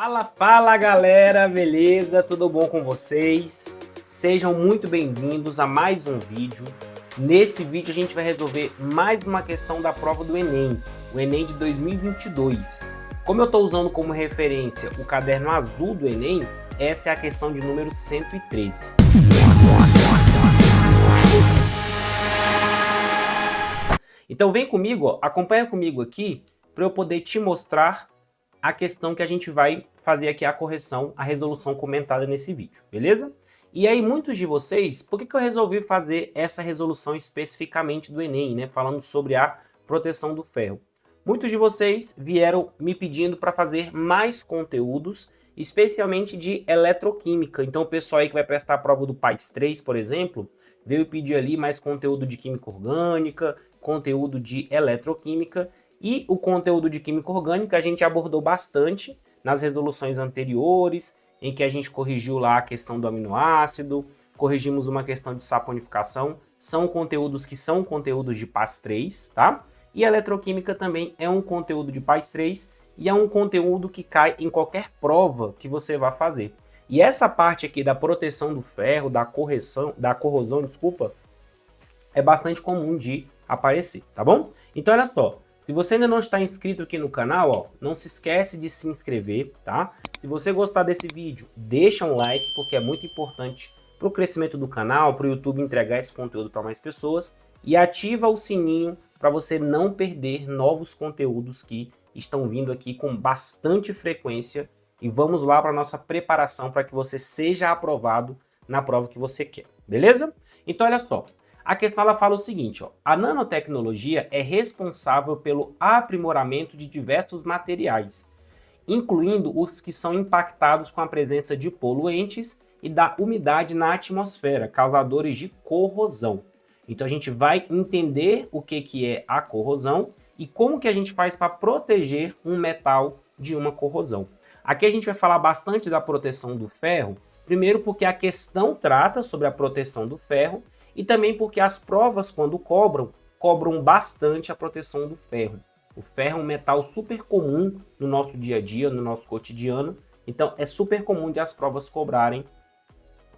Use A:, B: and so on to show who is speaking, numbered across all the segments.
A: Fala, fala galera, beleza? Tudo bom com vocês? Sejam muito bem-vindos a mais um vídeo. Nesse vídeo a gente vai resolver mais uma questão da prova do Enem, o Enem de 2022. Como eu estou usando como referência o caderno azul do Enem, essa é a questão de número 113. Então vem comigo, ó, acompanha comigo aqui para eu poder te mostrar a questão que a gente vai fazer aqui a correção, a resolução comentada nesse vídeo, beleza? E aí muitos de vocês, por que eu resolvi fazer essa resolução especificamente do Enem, né, falando sobre a proteção do ferro? Muitos de vocês vieram me pedindo para fazer mais conteúdos, especialmente de eletroquímica. Então o pessoal aí que vai prestar a prova do PAIS 3, por exemplo, veio pedir ali mais conteúdo de química orgânica, conteúdo de eletroquímica. E o conteúdo de química orgânica a gente abordou bastante nas resoluções anteriores, em que a gente corrigiu lá a questão do aminoácido, corrigimos uma questão de saponificação, são conteúdos que são conteúdos de PAS 3, tá? E a eletroquímica também é um conteúdo de PAS 3 e é um conteúdo que cai em qualquer prova que você vá fazer. E essa parte aqui da proteção do ferro, da corrosão, desculpa, é bastante comum de aparecer, tá bom? Então olha só. Se você ainda não está inscrito aqui no canal, ó, não se esquece de se inscrever, tá? Se você gostar desse vídeo, deixa um like, porque é muito importante para o crescimento do canal, para o YouTube entregar esse conteúdo para mais pessoas. E ativa o sininho para você não perder novos conteúdos que estão vindo aqui com bastante frequência. E vamos lá para a nossa preparação para que você seja aprovado na prova que você quer, beleza? Então olha só. A questão ela fala o seguinte, ó, a nanotecnologia é responsável pelo aprimoramento de diversos materiais, incluindo os que são impactados com a presença de poluentes e da umidade na atmosfera, causadores de corrosão. Então a gente vai entender o que é a corrosão e como que a gente faz para proteger um metal de uma corrosão. Aqui a gente vai falar bastante da proteção do ferro, primeiro porque a questão trata sobre a proteção do ferro, e também porque as provas, quando cobram bastante a proteção do ferro. O ferro é um metal super comum no nosso dia a dia, no nosso cotidiano. Então é super comum de as provas cobrarem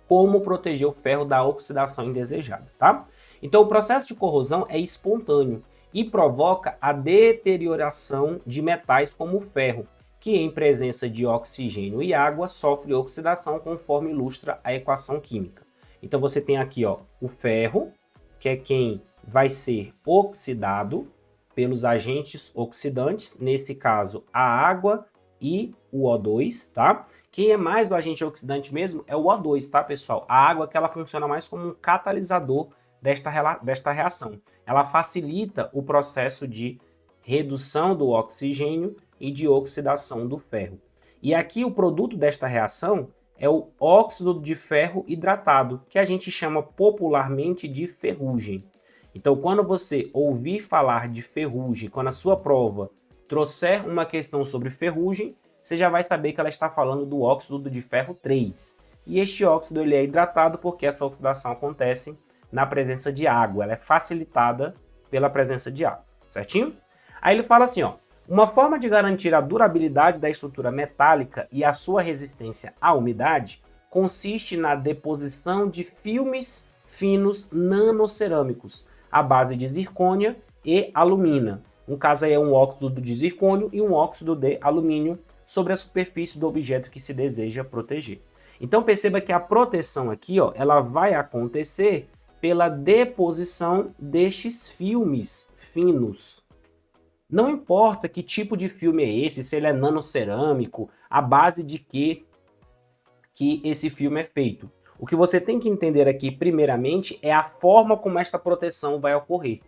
A: como proteger o ferro da oxidação indesejada, tá? Então o processo de corrosão é espontâneo e provoca a deterioração de metais como o ferro, que em presença de oxigênio e água sofre oxidação conforme ilustra a equação química. Então você tem aqui, ó, o ferro, que é quem vai ser oxidado pelos agentes oxidantes, nesse caso a água e o O2, tá? Quem é mais do agente oxidante mesmo é o O2, tá, pessoal? A água que ela funciona mais como um catalisador desta reação. Ela facilita o processo de redução do oxigênio e de oxidação do ferro. E aqui o produto desta reação é o óxido de ferro hidratado, que a gente chama popularmente de ferrugem. Então, quando você ouvir falar de ferrugem, quando a sua prova trouxer uma questão sobre ferrugem, você já vai saber que ela está falando do óxido de ferro 3. E este óxido ele é hidratado porque essa oxidação acontece na presença de água, ela é facilitada pela presença de água, certinho? Aí ele fala assim, ó, uma forma de garantir a durabilidade da estrutura metálica e a sua resistência à umidade consiste na deposição de filmes finos nanocerâmicos à base de zircônia e alumina. No caso aí é um óxido de zircônio e um óxido de alumínio sobre a superfície do objeto que se deseja proteger. Então perceba que a proteção aqui, ó, ela vai acontecer pela deposição destes filmes finos. Não importa que tipo de filme é esse, se ele é nanocerâmico, a base de que esse filme é feito. O que você tem que entender aqui, primeiramente, é a forma como esta proteção vai ocorrer.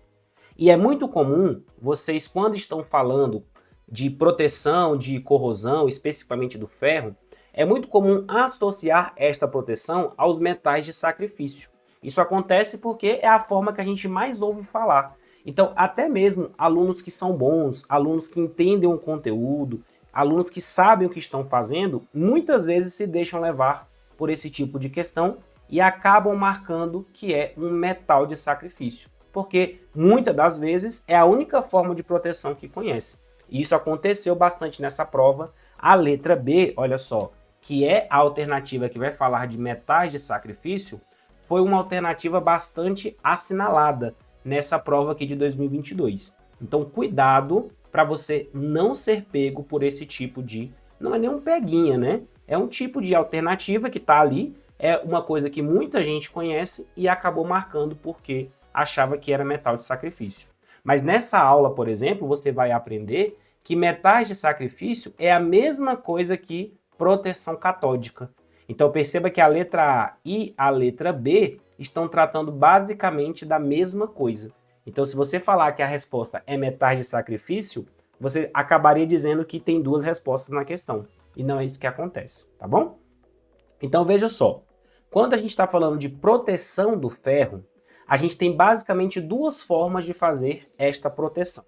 A: E é muito comum vocês, quando estão falando de proteção, de corrosão, especificamente do ferro, é muito comum associar esta proteção aos metais de sacrifício. Isso acontece porque é a forma que a gente mais ouve falar. Então, até mesmo alunos que são bons, alunos que entendem o conteúdo, alunos que sabem o que estão fazendo, muitas vezes se deixam levar por esse tipo de questão e acabam marcando que é um metal de sacrifício, porque muitas das vezes é a única forma de proteção que conhece. E isso aconteceu bastante nessa prova, A letra B, olha só, que é a alternativa que vai falar de metais de sacrifício, foi uma alternativa bastante assinalada nessa prova aqui de 2022. Então, cuidado para você não ser pego por esse tipo de... Não é nem um peguinha, né? É um tipo de alternativa que está ali, é uma coisa que muita gente conhece e acabou marcando porque achava que era metal de sacrifício. Mas nessa aula, por exemplo, você vai aprender que metais de sacrifício é a mesma coisa que proteção catódica. Então perceba que a letra A e a letra B estão tratando basicamente da mesma coisa. Então se você falar que a resposta é metais de sacrifício, você acabaria dizendo que tem duas respostas na questão. E não é isso que acontece, tá bom? Então veja só, quando a gente está falando de proteção do ferro, a gente tem basicamente duas formas de fazer esta proteção.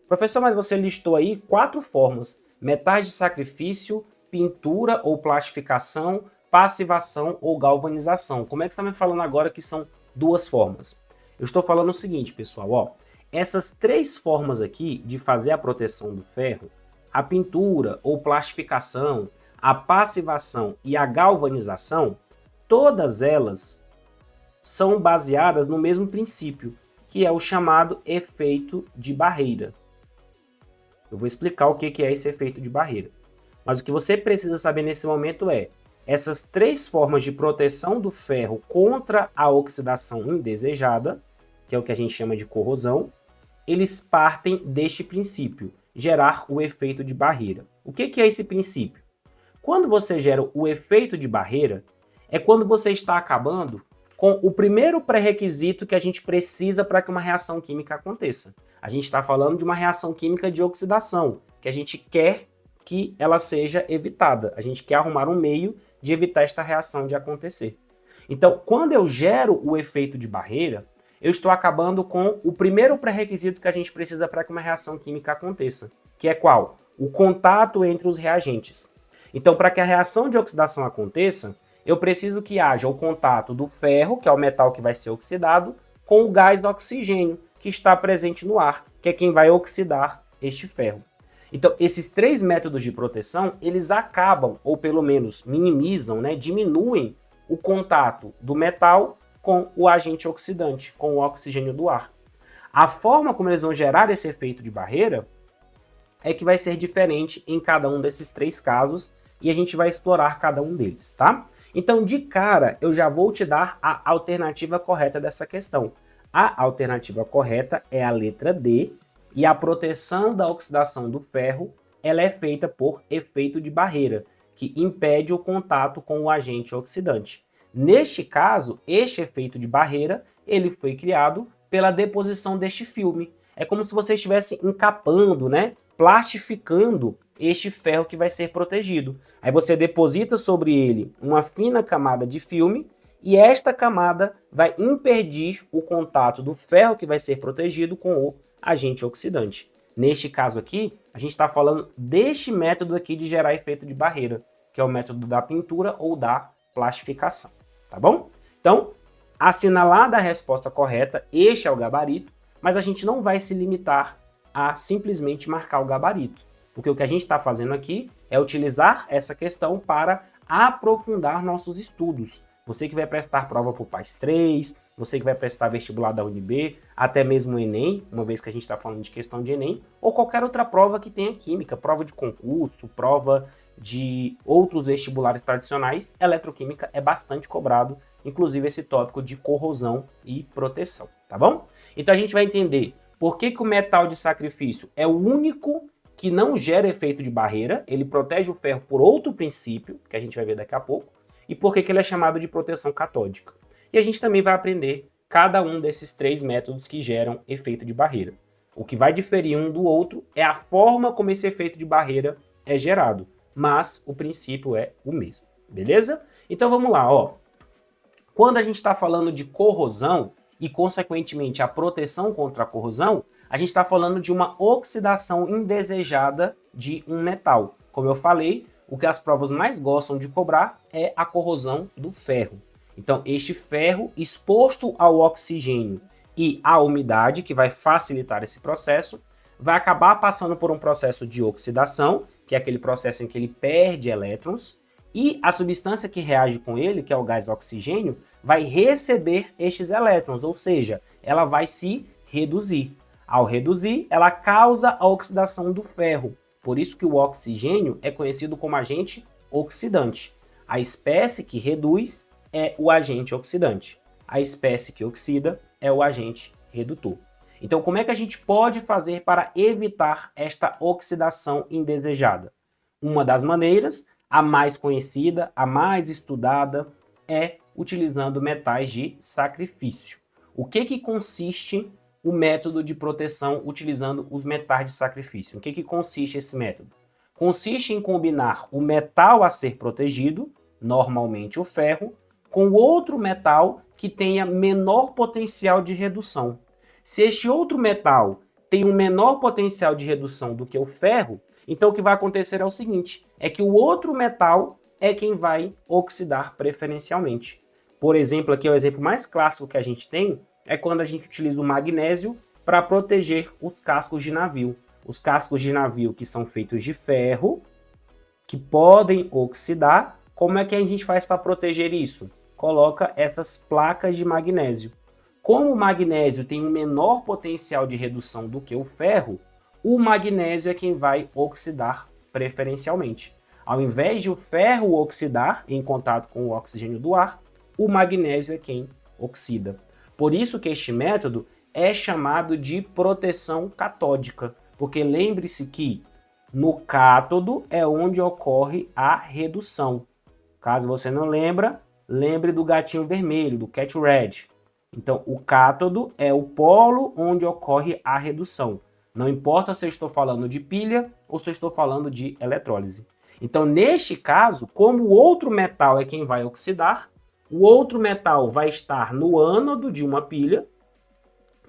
A: Professor, mas você listou aí 4 formas: metais de sacrifício, pintura ou plastificação, passivação ou galvanização. Como é que você está me falando agora que são 2 formas? Eu estou falando o seguinte, pessoal, ó, essas 3 formas aqui de fazer a proteção do ferro, a pintura ou plastificação, a passivação e a galvanização, todas elas são baseadas no mesmo princípio, que é o chamado efeito de barreira. Eu vou explicar o que é esse efeito de barreira. Mas o que você precisa saber nesse momento é, essas 3 formas de proteção do ferro contra a oxidação indesejada, que é o que a gente chama de corrosão, eles partem deste princípio, gerar o efeito de barreira. O que é esse princípio? Quando você gera o efeito de barreira, é quando você está acabando com o primeiro pré-requisito que a gente precisa para que uma reação química aconteça. A gente está falando de uma reação química de oxidação, que a gente quer que ela seja evitada. A gente quer arrumar um meio de evitar esta reação de acontecer. Então, quando eu gero o efeito de barreira, eu estou acabando com o primeiro pré-requisito que a gente precisa para que uma reação química aconteça, que é qual? O contato entre os reagentes. Então, para que a reação de oxidação aconteça, eu preciso que haja o contato do ferro, que é o metal que vai ser oxidado, com o gás do oxigênio, que está presente no ar, que é quem vai oxidar este ferro. Então, esses 3 métodos de proteção, eles acabam, ou pelo menos minimizam, né, diminuem o contato do metal com o agente oxidante, com o oxigênio do ar. A forma como eles vão gerar esse efeito de barreira é que vai ser diferente em cada um desses 3 casos, e a gente vai explorar cada um deles, tá? Então, de cara, eu já vou te dar a alternativa correta dessa questão. A alternativa correta é a letra D, e a proteção da oxidação do ferro, ela é feita por efeito de barreira, que impede o contato com o agente oxidante. Neste caso, este efeito de barreira, ele foi criado pela deposição deste filme. É como se você estivesse encapando, né, plastificando este ferro que vai ser protegido. Aí você deposita sobre ele uma fina camada de filme e esta camada vai impedir o contato do ferro que vai ser protegido com o agente oxidante. Neste caso aqui, a gente está falando deste método aqui de gerar efeito de barreira, que é o método da pintura ou da plastificação, tá bom? Então, assinalada a resposta correta, este é o gabarito, mas a gente não vai se limitar a simplesmente marcar o gabarito, porque o que a gente está fazendo aqui é utilizar essa questão para aprofundar nossos estudos. Você que vai prestar prova para o PAS 3, você que vai prestar vestibular da UNB, até mesmo o Enem, uma vez que a gente está falando de questão de Enem, ou qualquer outra prova que tenha química, prova de concurso, prova de outros vestibulares tradicionais, eletroquímica é bastante cobrado, inclusive esse tópico de corrosão e proteção, tá bom? Então a gente vai entender por que o metal de sacrifício é o único que não gera efeito de barreira, ele protege o ferro por outro princípio, que a gente vai ver daqui a pouco, e por que ele é chamado de proteção catódica. E a gente também vai aprender cada um desses 3 métodos que geram efeito de barreira. O que vai diferir um do outro é a forma como esse efeito de barreira é gerado, mas o princípio é o mesmo, beleza? Então vamos lá, ó. Quando a gente está falando de corrosão e, consequentemente, a proteção contra a corrosão, a gente está falando de uma oxidação indesejada de um metal. Como eu falei, o que as provas mais gostam de cobrar é a corrosão do ferro. Então, este ferro exposto ao oxigênio e à umidade, que vai facilitar esse processo, vai acabar passando por um processo de oxidação, que é aquele processo em que ele perde elétrons, e a substância que reage com ele, que é o gás oxigênio, vai receber estes elétrons, ou seja, ela vai se reduzir. Ao reduzir, ela causa a oxidação do ferro. Por isso que o oxigênio é conhecido como agente oxidante. A espécie que reduz é o agente oxidante. A espécie que oxida é o agente redutor. Então, como é que a gente pode fazer para evitar esta oxidação indesejada? Uma das maneiras, a mais conhecida, a mais estudada, é utilizando metais de sacrifício. O que consiste o método de proteção utilizando os metais de sacrifício? O que consiste esse método? Consiste em combinar o metal a ser protegido, normalmente o ferro, com outro metal que tenha menor potencial de redução. Se este outro metal tem um menor potencial de redução do que o ferro, então o que vai acontecer é o seguinte, é que o outro metal é quem vai oxidar preferencialmente. Por exemplo, aqui é o exemplo mais clássico que a gente tem, é quando a gente utiliza o magnésio para proteger os cascos de navio. Os cascos de navio que são feitos de ferro, que podem oxidar, como é que a gente faz para proteger isso? Coloca essas placas de magnésio. Como o magnésio tem um menor potencial de redução do que o ferro, o magnésio é quem vai oxidar preferencialmente. Ao invés de o ferro oxidar em contato com o oxigênio do ar, o magnésio é quem oxida. Por isso que este método é chamado de proteção catódica, porque lembre-se que no cátodo é onde ocorre a redução. Caso você não lembre do gatinho vermelho, do cat red. Então, o cátodo é o polo onde ocorre a redução. Não importa se eu estou falando de pilha ou se eu estou falando de eletrólise. Então, neste caso, como o outro metal é quem vai oxidar, o outro metal vai estar no ânodo de uma pilha,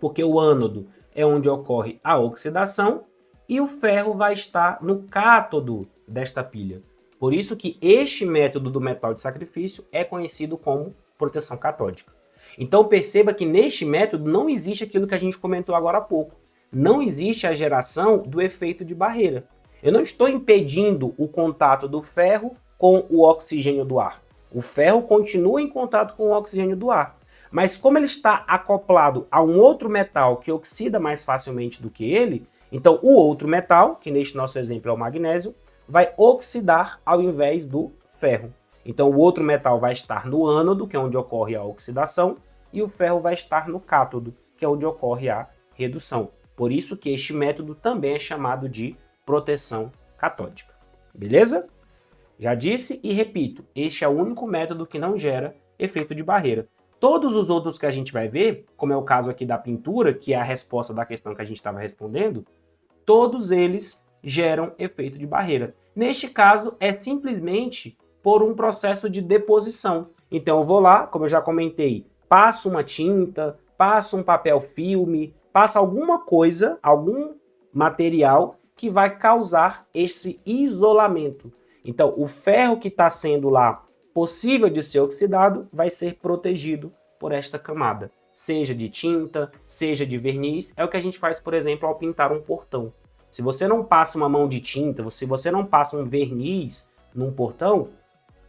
A: porque o ânodo é onde ocorre a oxidação, e o ferro vai estar no cátodo desta pilha. Por isso que este método do metal de sacrifício é conhecido como proteção catódica. Então perceba que neste método não existe aquilo que a gente comentou agora há pouco. Não existe a geração do efeito de barreira. Eu não estou impedindo o contato do ferro com o oxigênio do ar. O ferro continua em contato com o oxigênio do ar. Mas como ele está acoplado a um outro metal que oxida mais facilmente do que ele, então o outro metal, que neste nosso exemplo é o magnésio, vai oxidar ao invés do ferro. Então o outro metal vai estar no ânodo, que é onde ocorre a oxidação, e o ferro vai estar no cátodo, que é onde ocorre a redução. Por isso que este método também é chamado de proteção catódica. Beleza? Já disse e repito, este é o único método que não gera efeito de barreira. Todos os outros que a gente vai ver, como é o caso aqui da pintura, que é a resposta da questão que a gente estava respondendo, todos eles geram efeito de barreira. Neste caso, é simplesmente por um processo de deposição. Então eu vou lá, como eu já comentei, passo uma tinta, passo um papel filme, passo alguma coisa, algum material que vai causar esse isolamento. Então o ferro que está sendo lá possível de ser oxidado vai ser protegido por esta camada. Seja de tinta, seja de verniz, é o que a gente faz, por exemplo, ao pintar um portão. Se você não passa uma mão de tinta, se você não passa um verniz num portão,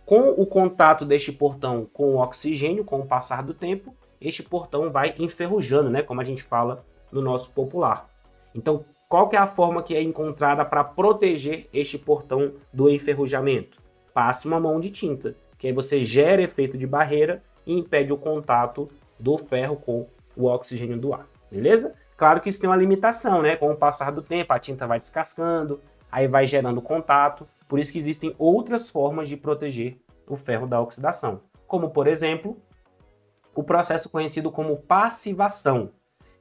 A: com o contato deste portão com o oxigênio, com o passar do tempo, este portão vai enferrujando, né, como a gente fala no nosso popular. Então, qual que é a forma que é encontrada para proteger este portão do enferrujamento? Passe uma mão de tinta, que aí você gera efeito de barreira e impede o contato do ferro com o oxigênio do ar, beleza? Claro que isso tem uma limitação, né? Com o passar do tempo, a tinta vai descascando, aí vai gerando contato. Por isso que existem outras formas de proteger o ferro da oxidação, como, por exemplo, o processo conhecido como passivação,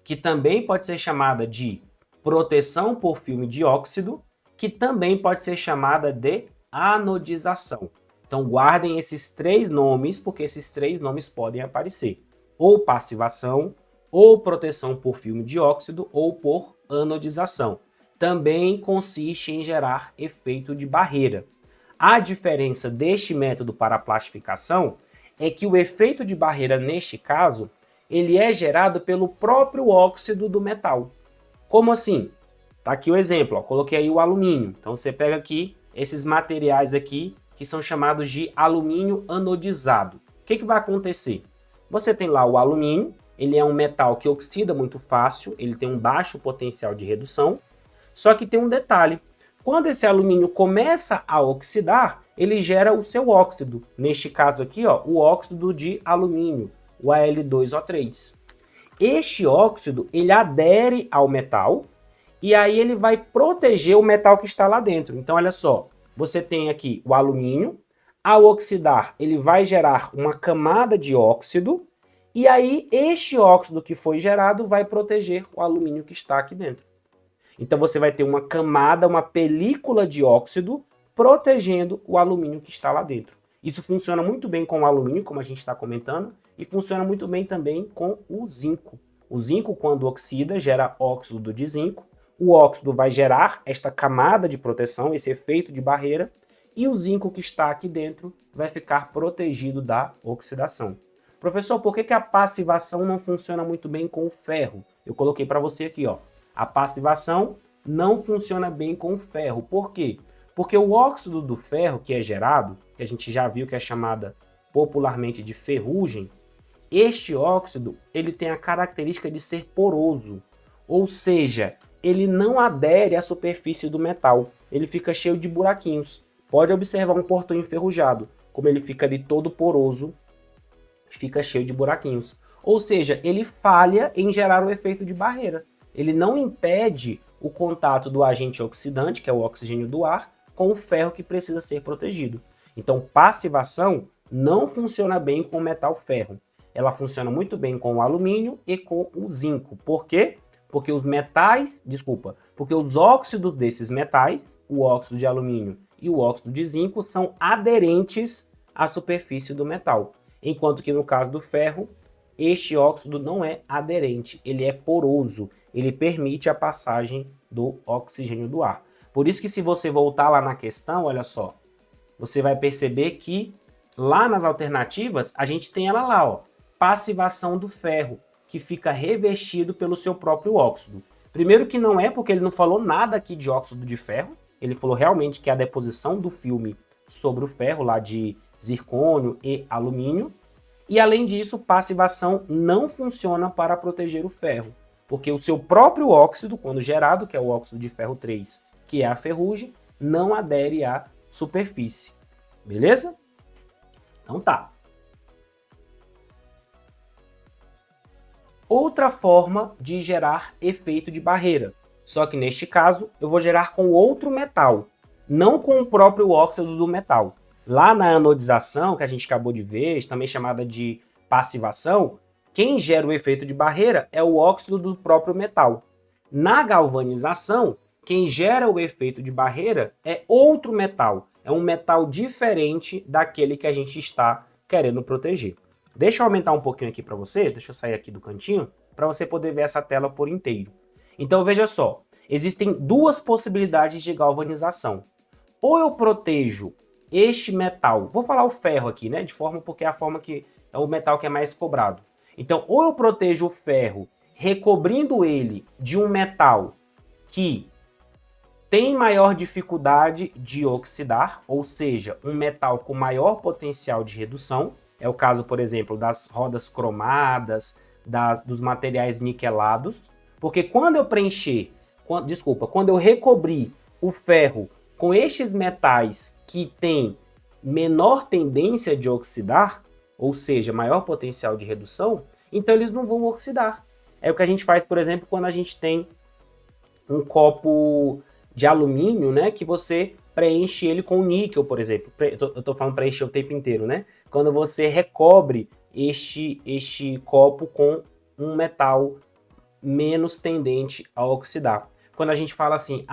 A: que também pode ser chamada de proteção por filme de óxido, que também pode ser chamada de anodização. Então guardem esses três nomes, porque esses três nomes podem aparecer. Ou passivação, ou proteção por filme de óxido, ou por anodização. Também consiste em gerar efeito de barreira. A diferença deste método para a plastificação é que o efeito de barreira, neste caso, ele é gerado pelo próprio óxido do metal. Como assim? Tá aqui o exemplo, ó, coloquei aí o alumínio. Então você pega aqui esses materiais aqui que são chamados de alumínio anodizado. O que vai acontecer? Você tem lá o alumínio, ele é um metal que oxida muito fácil, ele tem um baixo potencial de redução, só que tem um detalhe. Quando esse alumínio começa a oxidar, ele gera o seu óxido. Neste caso aqui, ó, o óxido de alumínio, o Al2O3. Este óxido, ele adere ao metal e aí ele vai proteger o metal que está lá dentro. Então, olha só, você tem aqui o alumínio, ao oxidar, ele vai gerar uma camada de óxido e aí este óxido que foi gerado vai proteger o alumínio que está aqui dentro. Então você vai ter uma camada, uma película de óxido protegendo o alumínio que está lá dentro. Isso funciona muito bem com o alumínio, como a gente está comentando, e funciona muito bem também com o zinco. O zinco, quando oxida, gera óxido de zinco. O óxido vai gerar esta camada de proteção, esse efeito de barreira, e o zinco que está aqui dentro vai ficar protegido da oxidação. Professor, por que a passivação não funciona muito bem com o ferro? Eu coloquei para você aqui, ó. A passivação não funciona bem com o ferro. Por quê? Porque o óxido do ferro que é gerado, que a gente já viu que é chamada popularmente de ferrugem, este óxido ele tem a característica de ser poroso, ou seja, ele não adere à superfície do metal, ele fica cheio de buraquinhos. Pode observar um portão enferrujado, como ele fica ali todo poroso, fica cheio de buraquinhos. Ou seja, ele falha em gerar o efeito de barreira. Ele não impede o contato do agente oxidante, que é o oxigênio do ar, com o ferro que precisa ser protegido. Então, passivação não funciona bem com o metal ferro. Ela funciona muito bem com o alumínio e com o zinco. Por quê? Porque porque os óxidos desses metais, o óxido de alumínio e o óxido de zinco, são aderentes à superfície do metal. Enquanto que no caso do ferro, este óxido não é aderente, ele é poroso, ele permite a passagem do oxigênio do ar. Por isso que se você voltar lá na questão, olha só, você vai perceber que lá nas alternativas, a gente tem ela lá, ó, passivação do ferro, que fica revestido pelo seu próprio óxido. Primeiro que não é, porque ele não falou nada aqui de óxido de ferro, ele falou realmente que é a deposição do filme sobre o ferro, lá de zircônio e alumínio. E além disso, passivação não funciona para proteger o ferro, porque o seu próprio óxido, quando gerado, que é o óxido de ferro 3, que é a ferrugem, não adere à superfície. Beleza? Então tá. Outra forma de gerar efeito de barreira, só que neste caso eu vou gerar com outro metal, não com o próprio óxido do metal. Lá na anodização, que a gente acabou de ver, também chamada de passivação, quem gera o efeito de barreira é o óxido do próprio metal. Na galvanização, quem gera o efeito de barreira é outro metal, é um metal diferente daquele que a gente está querendo proteger. Deixa eu aumentar um pouquinho aqui para você, deixa eu sair aqui do cantinho, para você poder ver essa tela por inteiro. Então veja só, existem duas possibilidades de galvanização. Ou eu protejo este metal, vou falar o ferro aqui, né, de forma porque é a forma que é o metal que é mais cobrado. Então, ou eu protejo o ferro recobrindo ele de um metal que tem maior dificuldade de oxidar, ou seja, um metal com maior potencial de redução. É o caso, por exemplo, das rodas cromadas, dos materiais niquelados. Porque quando eu recobrir o ferro com estes metais que têm menor tendência de oxidar, ou seja, maior potencial de redução, então eles não vão oxidar. É o que a gente faz, por exemplo, quando a gente tem um copo de alumínio, né, que você preenche ele com níquel, por exemplo. Eu estou falando preencher o tempo inteiro, né? Quando você recobre este copo com um metal menos tendente a oxidar. Quando a gente fala assim,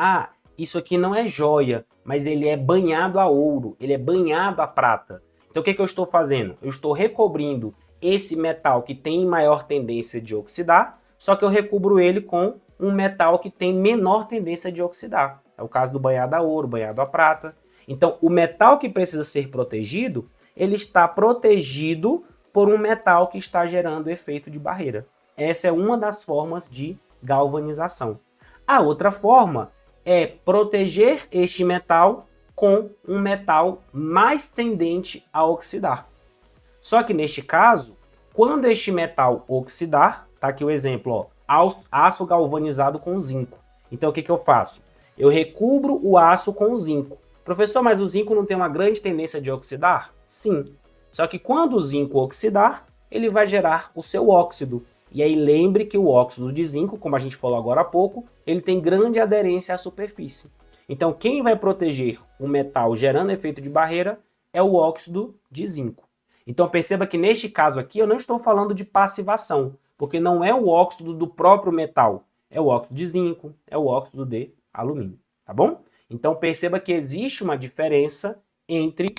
A: isso aqui não é joia, mas ele é banhado a ouro, ele é banhado a prata. Então o que eu estou fazendo? Eu estou recobrindo esse metal que tem maior tendência de oxidar, só que eu recubro ele com um metal que tem menor tendência de oxidar. É o caso do banhado a ouro, banhado a prata. Então o metal que precisa ser protegido, ele está protegido por um metal que está gerando efeito de barreira. Essa é uma das formas de galvanização. A outra forma é proteger este metal com um metal mais tendente a oxidar. Só que neste caso, quando este metal oxidar, tá aqui o exemplo, ó, aço galvanizado com zinco. Então o que eu faço? Eu recubro o aço com o zinco. Professor, mas o zinco não tem uma grande tendência de oxidar? Sim. Só que quando o zinco oxidar, ele vai gerar o seu óxido. E aí lembre que o óxido de zinco, como a gente falou agora há pouco, ele tem grande aderência à superfície. Então quem vai proteger o metal gerando efeito de barreira é o óxido de zinco. Então perceba que neste caso aqui eu não estou falando de passivação, porque não é o óxido do próprio metal, é o óxido de zinco, é o óxido de alumínio, tá bom? Então perceba que existe uma diferença entre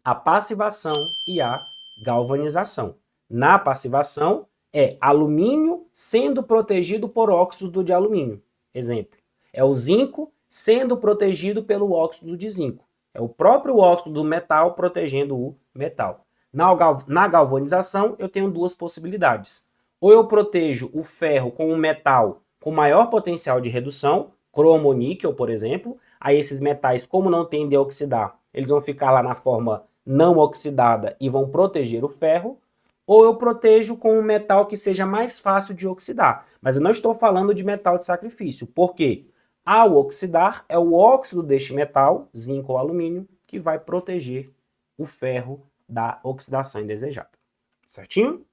A: a passivação e a galvanização. Na passivação é alumínio sendo protegido por óxido de alumínio. Exemplo, é o zinco sendo protegido pelo óxido de zinco. É o próprio óxido do metal protegendo o metal. Na galvanização, eu tenho duas possibilidades. Ou eu protejo o ferro com um metal com maior potencial de redução, cromo ou níquel, por exemplo. Aí esses metais, como não tendem a oxidar, eles vão ficar lá na forma não oxidada e vão proteger o ferro. Ou eu protejo com um metal que seja mais fácil de oxidar. Mas eu não estou falando de metal de sacrifício. Por quê? Ao oxidar, é o óxido deste metal, zinco ou alumínio, que vai proteger o ferro da oxidação indesejada. Certinho?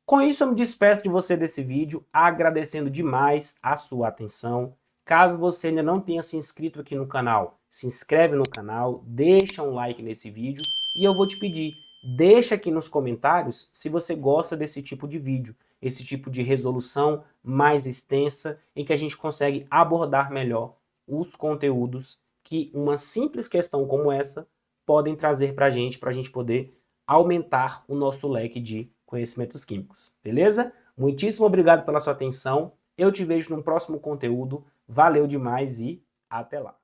A: Com isso, eu me despeço de você desse vídeo, agradecendo demais a sua atenção. Caso você ainda não tenha se inscrito aqui no canal, se inscreve no canal, deixa um like nesse vídeo e eu vou te pedir, deixa aqui nos comentários se você gosta desse tipo de vídeo, esse tipo de resolução mais extensa, em que a gente consegue abordar melhor os conteúdos que uma simples questão como essa podem trazer para a gente poder aumentar o nosso leque de conhecimentos químicos, beleza? Muitíssimo obrigado pela sua atenção, eu te vejo no próximo conteúdo, valeu demais e até lá!